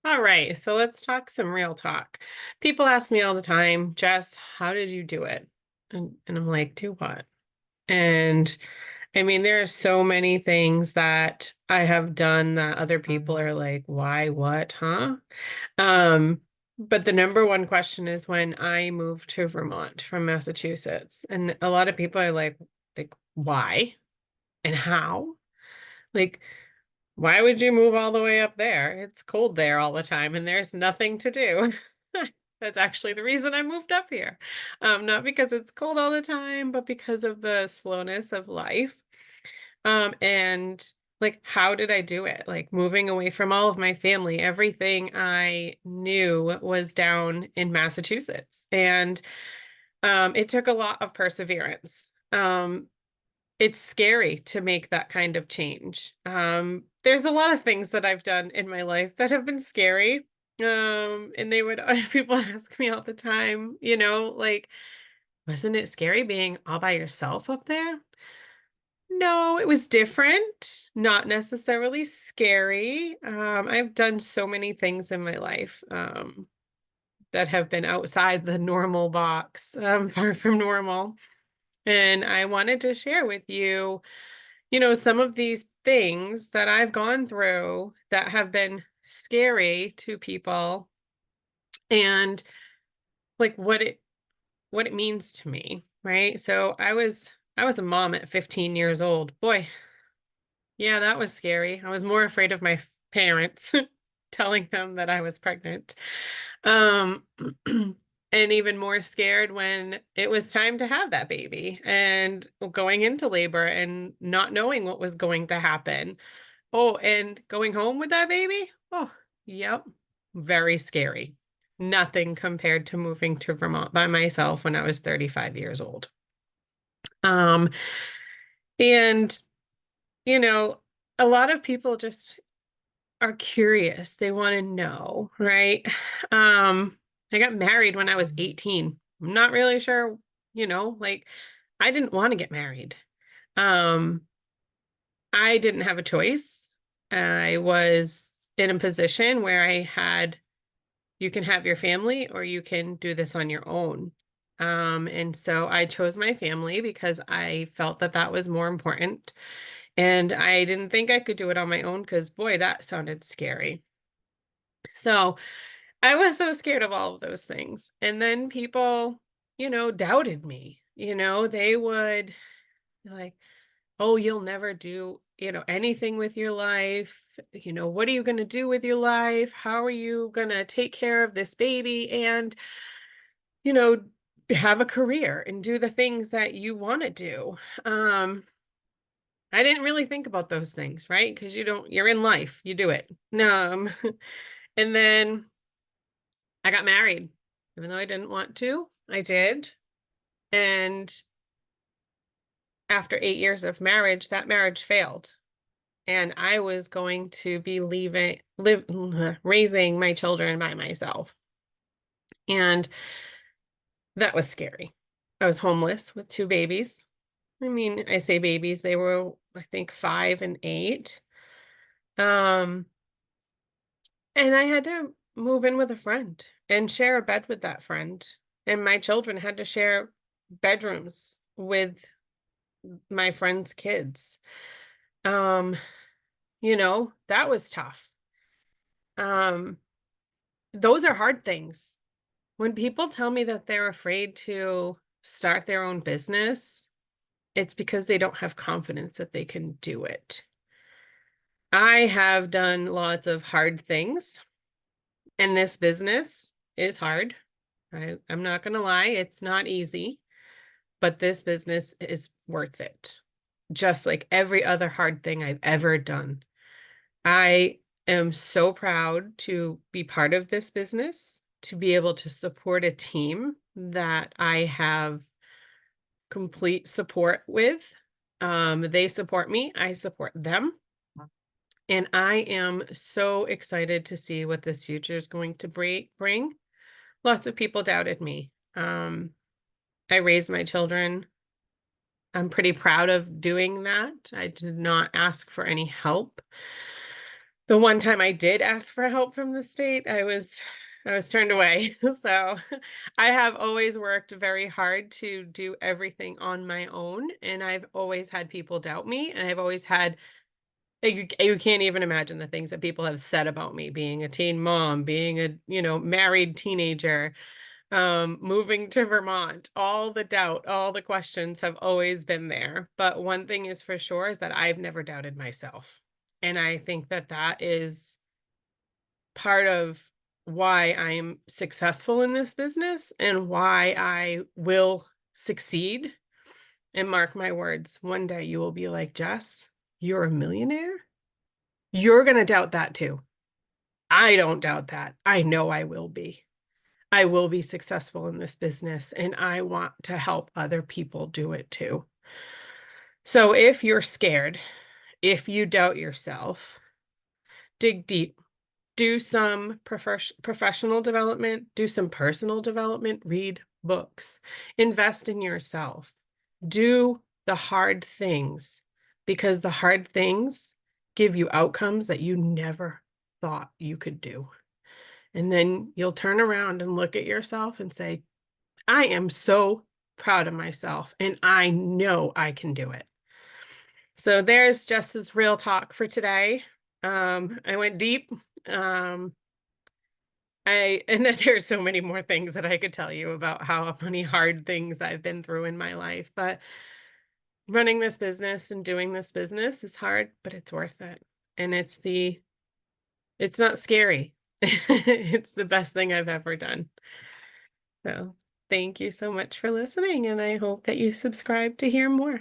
All right, so let's talk some real talk. People ask me all the time, Jess, how did you do it? And I'm like, do what? And I mean, there are so many things that I have done that other people are like, why, what, huh? Um, but the number one question is when I moved to Vermont from Massachusetts, and a lot of people are like, why and how? Like, why would you move all the way up there? It's cold there all the time and there's nothing to do. That's actually the reason I moved up here. Not because it's cold all the time, but because of the slowness of life. And like, how did I do it? Like moving away from all of my family, everything I knew was down in Massachusetts. And it took a lot of perseverance. It's scary to make that kind of change. There's a lot of things that I've done in my life that have been scary. And they would people ask me all the time, like, wasn't it scary being all by yourself up there? No, it was different, not necessarily scary. I've done so many things in my life that have been outside the normal box, far from normal. And I wanted to share with you some of these things that I've gone through that have been scary to people and like what it means to me, right? So I was a mom at 15 years old. Boy, yeah, that was scary. I was more afraid of my parents telling them that I was pregnant. Um and even more scared when it was time to have that baby and going into labor and not knowing what was going to happen. Oh, and going home with that baby? Oh, yep. Very scary. Nothing compared to moving to Vermont by myself when I was 35 years old. Um, and, you know, a lot of people just are curious. They want to know, right? Um, I got married when I was 18. I'm not really sure, like I didn't want to get married. Um, I didn't have a choice. I was in a position where you can have your family or you can do this on your own. And so I chose my family because I felt that that was more important. And I didn't think I could do it on my own because, boy, that sounded scary. So I was so scared of all of those things. And then people, doubted me. They would be like, oh, you'll never do, anything with your life. What are you going to do with your life? How are you going to take care of this baby and, you know, have a career and do the things that you want to do? Um, I didn't really think about those things, right? Because you're in life, you do it. And then I got married, even though I didn't want to, I did. And after 8 years of marriage, that marriage failed. And I was going to be raising my children by myself. And that was scary. I was homeless with two babies. I mean, I say babies, they were, I think, 5 and 8. Um, and I had to move in with a friend and share a bed with that friend. And my children had to share bedrooms with my friend's kids. Um, that was tough. Um, those are hard things. When people tell me that they're afraid to start their own business, it's because they don't have confidence that they can do it. I have done lots of hard things, and this business is hard. I'm not going to lie, it's not easy, but this business is worth it. Just like every other hard thing I've ever done. I am so proud to be part of this business, to be able to support a team that I have complete support with. They support me, I support them. And I am so excited to see what this future is going to bring. Lots of people doubted me. I raised my children. I'm pretty proud of doing that. I did not ask for any help. The one time I did ask for help from the state, I was turned away. So, I have always worked very hard to do everything on my own, and I've always had people doubt me, and I've always had like, you can't even imagine the things that people have said about me being a teen mom, being a, married teenager, moving to Vermont. All the doubt, all the questions have always been there. But one thing is for sure is that I've never doubted myself. And I think that that is part of why I'm successful in this business and why I will succeed. And mark my words, one day you will be like, Jess, you're a millionaire? You're going to doubt that too. I don't doubt that. I know I will be. I will be successful in this business, and I want to help other people do it too. So if you're scared, if you doubt yourself, dig deep. Do some professional development, do some personal development, read books, invest in yourself, do the hard things because the hard things give you outcomes that you never thought you could do. And then you'll turn around and look at yourself and say, I am so proud of myself and I know I can do it. So there's just this real talk for today. I went deep. Um, and then there's so many more things that I could tell you about how many hard things I've been through in my life, but running this business and doing this business is hard, but it's worth it. And it's not scary. It's the best thing I've ever done. So thank you so much for listening, and I hope that you subscribe to hear more.